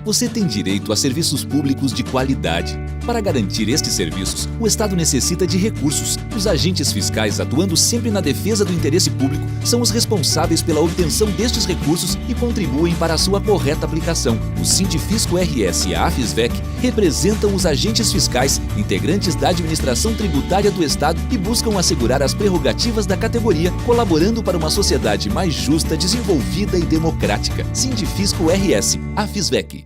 Você tem direito a serviços públicos de qualidade. Para garantir estes serviços, o Estado necessita de recursos. Os agentes fiscais, atuando sempre na defesa do interesse público, são os responsáveis pela obtenção destes recursos e contribuem para a sua correta aplicação. O Sindifisco RS e a AFISVEC representam os agentes fiscais, integrantes da administração tributária do Estado e buscam assegurar as prerrogativas da categoria, colaborando para uma sociedade mais justa, desenvolvida e democrática. Sindifisco RS, AFISVEC.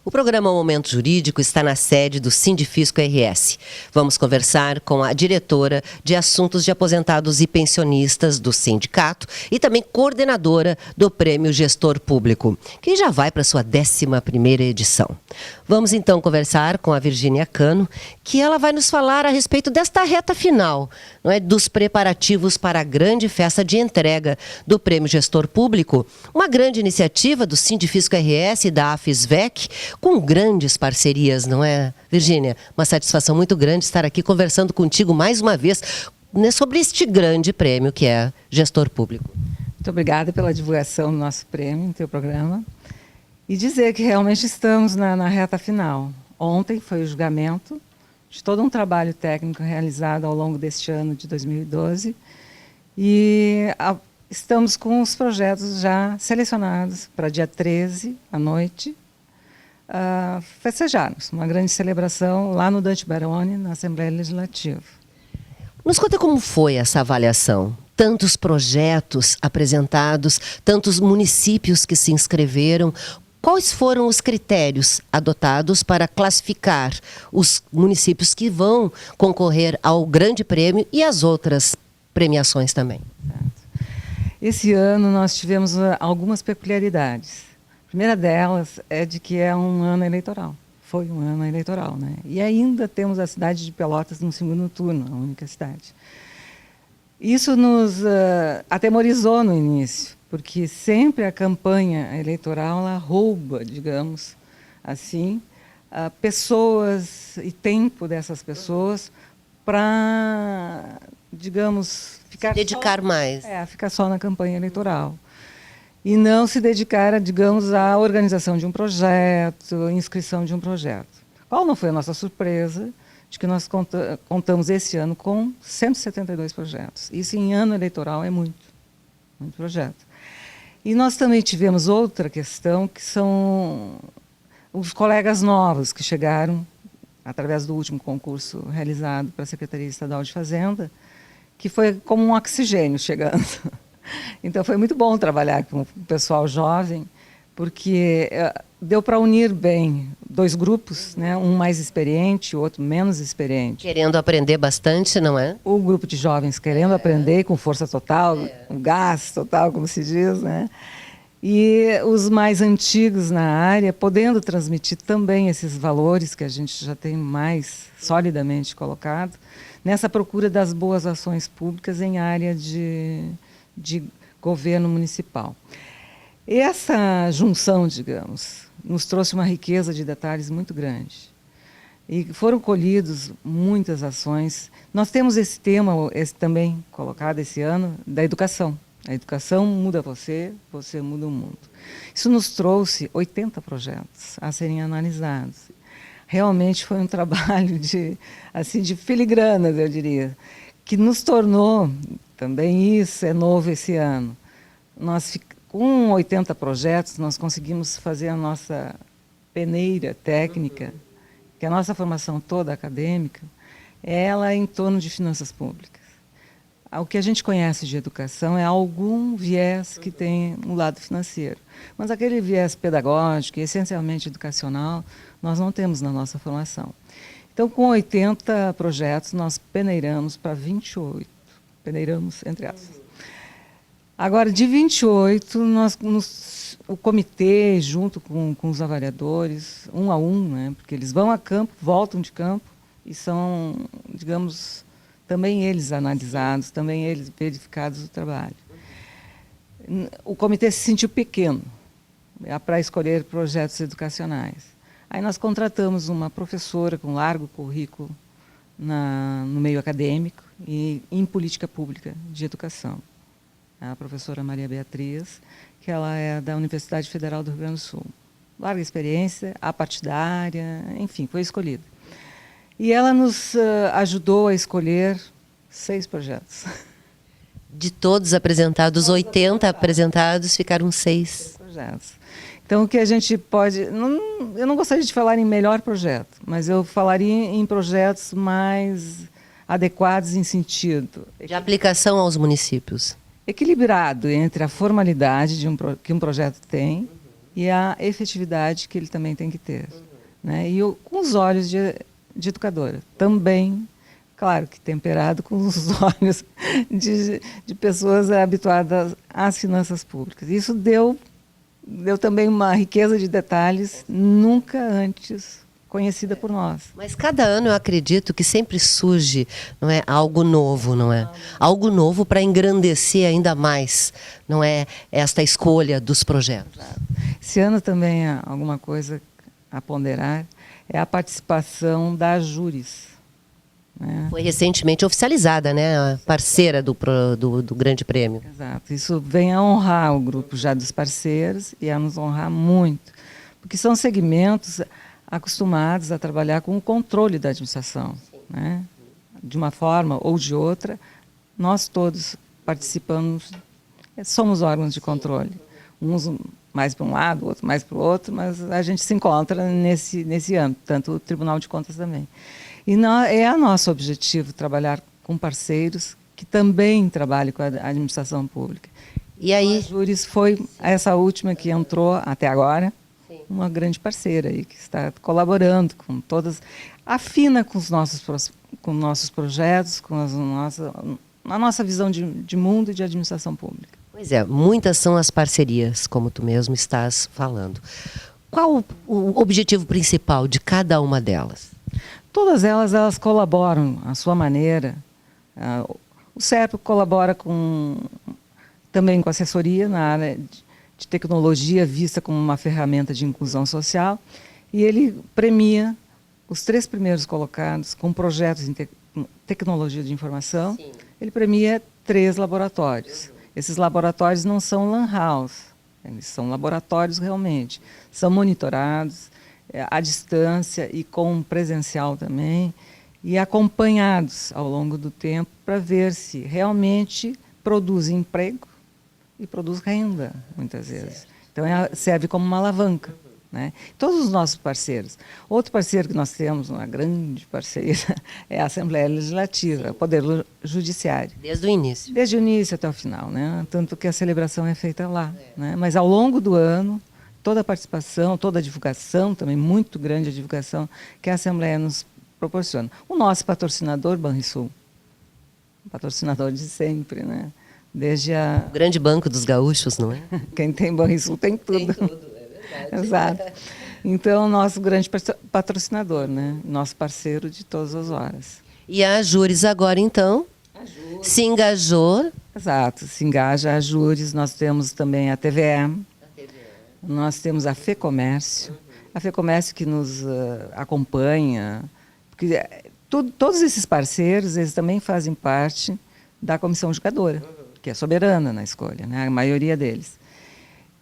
O programa Momento Jurídico está na sede do Sindifisco RS. Vamos conversar com a diretora de Assuntos de Aposentados e Pensionistas do sindicato e também coordenadora do Prêmio Gestor Público, que já vai para a sua 11ª edição. Vamos então conversar com a Virgínia Cano, que ela vai nos falar a respeito desta reta final, não é, dos preparativos para a grande festa de entrega do Prêmio Gestor Público, uma grande iniciativa do Sindifisco RS e da AFISVEC, com grandes parcerias, não é, Virgínia? Uma satisfação muito grande estar aqui conversando contigo mais uma vez, né, sobre este grande prêmio que é Gestor Público. Muito obrigada pela divulgação do nosso prêmio, no teu programa. E dizer que realmente estamos na reta final. Ontem foi o julgamento de todo um trabalho técnico realizado ao longo deste ano de 2012 e estamos com os projetos já selecionados para dia 13, à noite, festejarmos uma grande celebração lá no Dante Baroni, na Assembleia Legislativa. Nos conta como foi essa avaliação. Tantos projetos apresentados, tantos municípios que se inscreveram. Quais foram os critérios adotados para classificar os municípios que vão concorrer ao Grande Prêmio e às outras premiações também? Esse ano nós tivemos algumas peculiaridades. A primeira delas é de que é um ano eleitoral. Foi um ano eleitoral, né? E ainda temos a cidade de Pelotas no segundo turno, a única cidade. Isso nos atemorizou no início, porque sempre a campanha eleitoral ela rouba, digamos assim, pessoas e tempo dessas pessoas para, digamos, ficar dedicar mais. Ficar só na campanha eleitoral. E não se dedicar, digamos, à organização de um projeto, inscrição de um projeto. Qual não foi a nossa surpresa de que nós contamos esse ano com 172 projetos. Isso em ano eleitoral é muito projeto. E nós também tivemos outra questão, que são os colegas novos que chegaram através do último concurso realizado para a Secretaria Estadual de Fazenda, que foi como um oxigênio chegando. Então foi muito bom trabalhar com o pessoal jovem, porque deu para unir bem dois grupos, né? Um mais experiente, o outro menos experiente. Querendo aprender bastante, não é? O grupo de jovens querendo aprender com força total, com gás total, como se diz, né? E os mais antigos na área, podendo transmitir também esses valores que a gente já tem mais solidamente colocado, nessa procura das boas ações públicas em área de governo municipal. Essa junção, digamos, nos trouxe uma riqueza de detalhes muito grande. E foram colhidos muitas ações. Nós temos esse tema também colocado esse ano, da educação. A educação muda você, você muda o mundo. Isso nos trouxe 80 projetos a serem analisados. Realmente foi um trabalho de filigranas, eu diria, que nos tornou, também isso é novo esse ano, com 80 projetos, nós conseguimos fazer a nossa peneira técnica, que a nossa formação toda acadêmica, ela é em torno de finanças públicas. O que a gente conhece de educação é algum viés que tem um lado financeiro. Mas aquele viés pedagógico, essencialmente educacional, nós não temos na nossa formação. Então, com 80 projetos, nós peneiramos para 28. Peneiramos, entre aspas. Agora, de 28, o comitê, junto com os avaliadores, um a um, né, porque eles vão a campo, voltam de campo e são, digamos, também eles analisados, também eles verificados o trabalho. O comitê se sentiu pequeno para escolher projetos educacionais. Aí nós contratamos uma professora com largo currículo no meio acadêmico e em política pública de educação. A professora Maria Beatriz, que ela é da Universidade Federal do Rio Grande do Sul. larga experiência, apartidária, enfim, foi escolhida. E ela nos ajudou a escolher 6 projetos. De todos apresentados, 80 apresentados, ficaram 6 projetos. Então, o que a gente pode... eu não gostaria de falar em melhor projeto, mas eu falaria em projetos mais adequados em sentido... de aplicação aos municípios. Equilibrado entre a formalidade que um projeto tem e a efetividade que ele também tem que ter. Né? E com os olhos de educadora. Também, claro que temperado com os olhos de pessoas habituadas às finanças públicas. Isso deu também uma riqueza de detalhes nunca antes conhecida por nós. Mas cada ano eu acredito que sempre surge, não é, algo novo, não é? Algo novo para engrandecer ainda mais, não é, esta escolha dos projetos. Esse ano também há alguma coisa a ponderar, é a participação das júris. Né? Foi recentemente oficializada, né, a parceira do Grande Prêmio. Exato. Isso vem a honrar o grupo já dos parceiros e a nos honrar muito, porque são segmentos acostumados a trabalhar com o controle da administração. Né? De uma forma ou de outra, nós todos participamos, somos órgãos de controle. Uns mais para um lado, outros mais para o outro, mas a gente se encontra nesse âmbito, tanto o Tribunal de Contas também. E é nosso objetivo trabalhar com parceiros que também trabalhem com a administração pública. E aí? A Júris foi essa última que entrou até agora, uma grande parceira aí, que está colaborando com todas, afina com os nossos projetos, com a nossa visão de mundo e de administração pública. Pois é, muitas são as parcerias, como tu mesmo estás falando. Qual o objetivo principal de cada uma delas? Todas elas colaboram à sua maneira. O CERP colabora também com assessoria na área de tecnologia, vista como uma ferramenta de inclusão social, e ele premia os 3 primeiros colocados com projetos em tecnologia de informação. Sim. Ele premia 3 laboratórios. Esses laboratórios não são lan house, eles são laboratórios realmente, são monitorados à distância e com presencial também, e acompanhados ao longo do tempo para ver se realmente produz emprego e produz renda, muitas vezes. Então, serve como uma alavanca. Né? Todos os nossos parceiros. Outro parceiro que nós temos, uma grande parceira, é a Assembleia Legislativa, o Poder Judiciário. Desde o início. Desde o início até o final, né? Tanto que a celebração é feita lá. Né? Mas ao longo do ano, toda a participação, toda a divulgação, também muito grande a divulgação que a Assembleia nos proporciona. O nosso patrocinador, Banrisul, patrocinador de sempre, né? Desde o grande banco dos gaúchos, não é? Quem tem Banrisul tem tudo. Tem tudo, é verdade. Exato. Então, nosso grande patrocinador, né? Nosso parceiro de todas as horas. E a Júris agora, então, se engajou. Exato, se engaja a Júris. Nós temos também a TVE, nós temos a FEComércio, a FEComércio que nos acompanha, porque todos esses parceiros, eles também fazem parte da comissão julgadora, que é soberana na escolha, né? A maioria deles.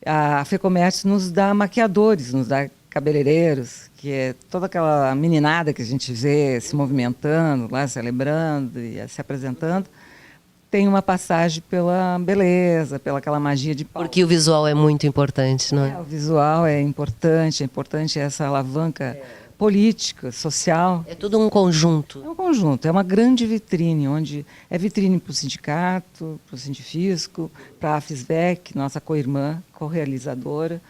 A FEComércio nos dá maquiadores, nos dá cabeleireiros, que é toda aquela meninada que a gente vê se movimentando, lá celebrando e se apresentando, tem uma passagem pela beleza, pela aquela magia de palco. Porque o visual é muito importante, não é? O visual é importante essa alavanca política, social. É tudo um conjunto. É um conjunto, é uma grande vitrine, onde é vitrine para o sindicato, para o Sindifisco, para a FISVEC, nossa co-irmã, co-realizadora,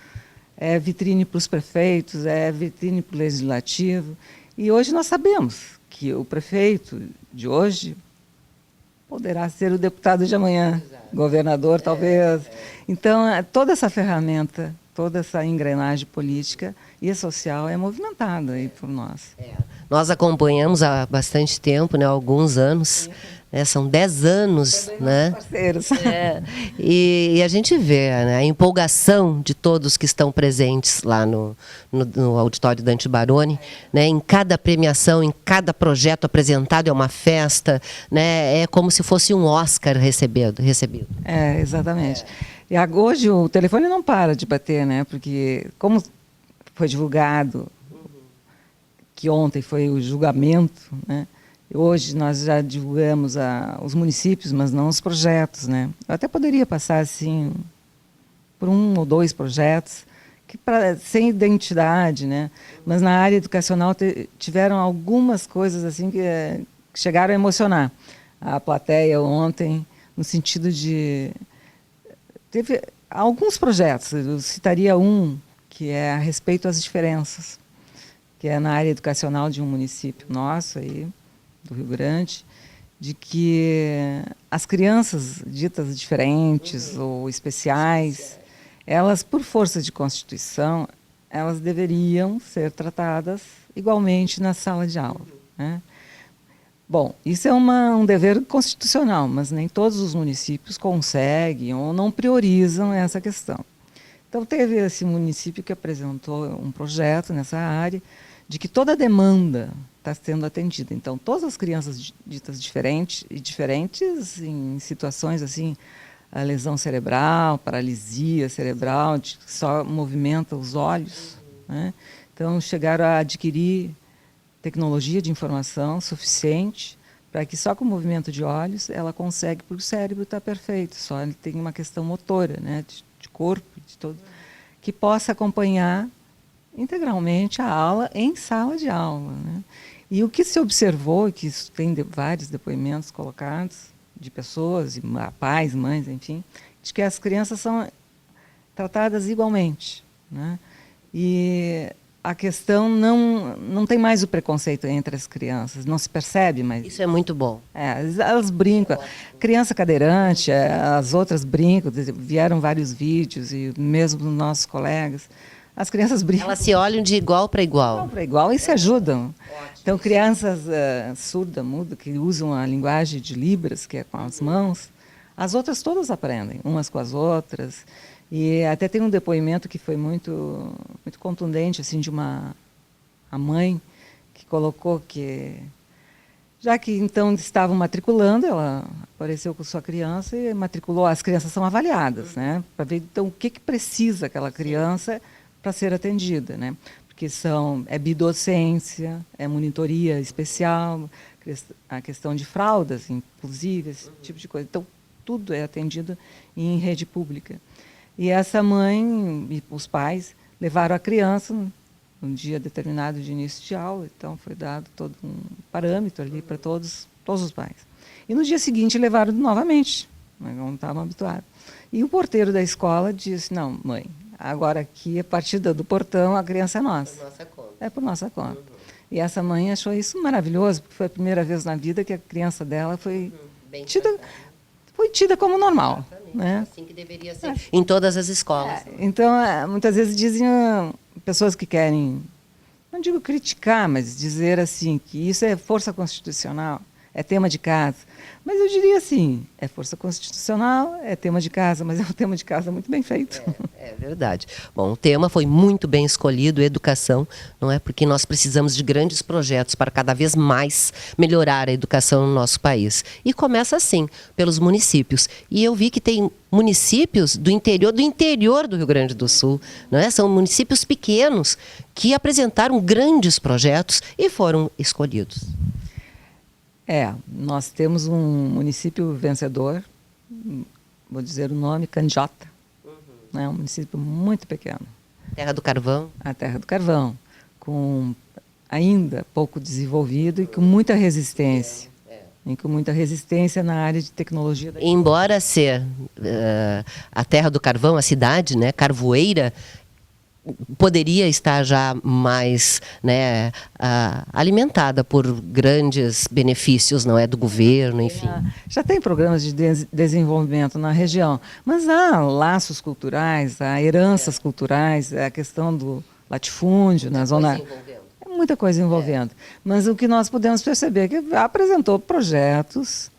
é vitrine para os prefeitos, é vitrine para o legislativo. E hoje nós sabemos que o prefeito de hoje poderá ser o deputado de amanhã, governador talvez. Então, toda essa ferramenta, toda essa engrenagem política e social é movimentada aí por nós. Nós acompanhamos há bastante tempo, né, há alguns anos, né, são 10 anos, né? Parceiros. E a gente vê, né, a empolgação de todos que estão presentes lá no auditório Dante Baroni, né, em cada premiação, em cada projeto apresentado, é uma festa, né, é como se fosse um Oscar recebido. Exatamente. E hoje o telefone não para de bater, né, porque como foi divulgado, que ontem foi o julgamento, né? Hoje nós já divulgamos os municípios, mas não os projetos, né? Eu até poderia passar assim por 1 ou 2 projetos que sem identidade, né? Mas na área educacional tiveram algumas coisas assim que chegaram a emocionar a plateia ontem, no sentido de teve alguns projetos. Eu citaria um que é a respeito às diferenças, que é na área educacional de um município nosso aí do Rio Grande, de que as crianças ditas diferentes ou especiais, elas, por força de Constituição, elas deveriam ser tratadas igualmente na sala de aula, né? Bom, isso é um dever constitucional, mas nem todos os municípios conseguem ou não priorizam essa questão. Então, teve esse município que apresentou um projeto nessa área de que toda a demanda está sendo atendida. Então, todas as crianças ditas diferentes em situações assim, a lesão cerebral, paralisia cerebral, que só movimenta os olhos, né? Então, chegaram a adquirir tecnologia de informação suficiente para que só com o movimento de olhos ela consegue, porque o cérebro está perfeito, só ele tem uma questão motora, né, de corpo, de todo, que possa acompanhar integralmente a aula em sala de aula, né? E o que se observou, que isso tem vários depoimentos colocados de pessoas, pais, mães, enfim, de que as crianças são tratadas igualmente, né? E a questão não tem mais o preconceito entre as crianças, não se percebe mais. Isso é muito bom. Elas brincam. Criança cadeirante, as outras brincam, vieram vários vídeos, e mesmo nossos colegas, as crianças brincam. Elas se olham de igual para igual. Igual para igual e se ajudam. Então, crianças surda, muda, que usam a linguagem de Libras, que é com as mãos, as outras todas aprendem, umas com as outras. E até tem um depoimento que foi muito contundente, assim, de a mãe que colocou que, já que então estavam matriculando, ela apareceu com sua criança e matriculou. As crianças são avaliadas, né, para ver então o que precisa aquela criança para ser atendida, né? Porque é bidocência, é monitoria especial, a questão de fraldas, inclusive, esse tipo de coisa. Então, tudo é atendido em rede pública. E essa mãe e os pais levaram a criança num dia determinado de início de aula, então foi dado todo um parâmetro ali para todos os pais. E no dia seguinte levaram novamente, não estavam habituados. E o porteiro da escola disse: não, mãe, agora aqui, a partir do portão, a criança é nossa. Por nossa conta. É por nossa conta. E essa mãe achou isso maravilhoso, porque foi a primeira vez na vida que a criança dela foi tida como normal. Né? Assim que deveria ser em todas as escolas. Então, muitas vezes dizem pessoas que querem, não digo criticar, mas dizer assim, que isso é força constitucional, é tema de casa. Mas eu diria assim, é força constitucional, é tema de casa, mas é um tema de casa muito bem feito. É verdade. Bom, o tema foi muito bem escolhido, educação, não é? Porque nós precisamos de grandes projetos para cada vez mais melhorar a educação no nosso país. E começa assim, pelos municípios. E eu vi que tem municípios do interior do Rio Grande do Sul, não é? São municípios pequenos que apresentaram grandes projetos e foram escolhidos. Nós temos um município vencedor, vou dizer o nome, Candiota. É um município muito pequeno. Terra do Carvão. A Terra do Carvão, com ainda pouco desenvolvido e com muita resistência. E com muita resistência na área de tecnologia. Embora ser a Terra do Carvão, a cidade, né, carvoeira, poderia estar já mais, né, alimentada por grandes benefícios, não é, do governo, enfim. Já tem programas de desenvolvimento na região, mas há laços culturais, há heranças culturais, a questão do latifúndio na zona. É muita coisa envolvendo. Mas o que nós podemos perceber é que apresentou projetos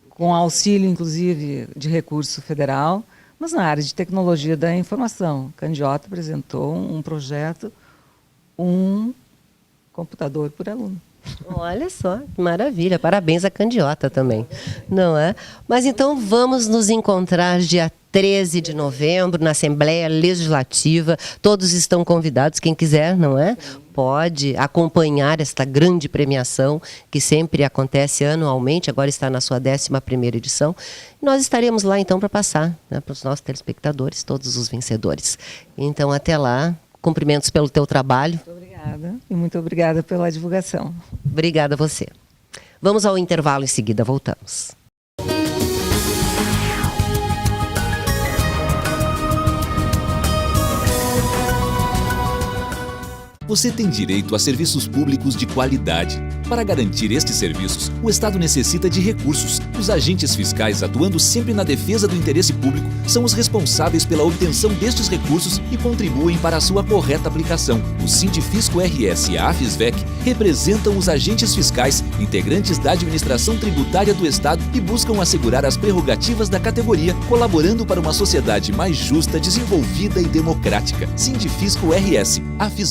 com auxílio, inclusive, de recurso federal, mas na área de tecnologia da informação. Candiota apresentou um projeto, um computador por aluno. Olha só, que maravilha. Parabéns à Candiota também, não é? Mas então vamos nos encontrar dia 13 de novembro na Assembleia Legislativa. Todos estão convidados, quem quiser, não é? Pode acompanhar esta grande premiação que sempre acontece anualmente, agora está na sua 11ª edição. Nós estaremos lá então para passar, né, para os nossos telespectadores, todos os vencedores. Então até lá, cumprimentos pelo teu trabalho. Muito obrigada e muito obrigada pela divulgação. Obrigada a você. Vamos ao intervalo, em seguida voltamos. Você tem direito a serviços públicos de qualidade. Para garantir estes serviços, o Estado necessita de recursos. Os agentes fiscais, atuando sempre na defesa do interesse público, são os responsáveis pela obtenção destes recursos e contribuem para a sua correta aplicação. O Sindifisco RS e a AFISVEC representam os agentes fiscais, integrantes da administração tributária do Estado e buscam assegurar as prerrogativas da categoria, colaborando para uma sociedade mais justa, desenvolvida e democrática. Sindifisco RS, AFISVEC.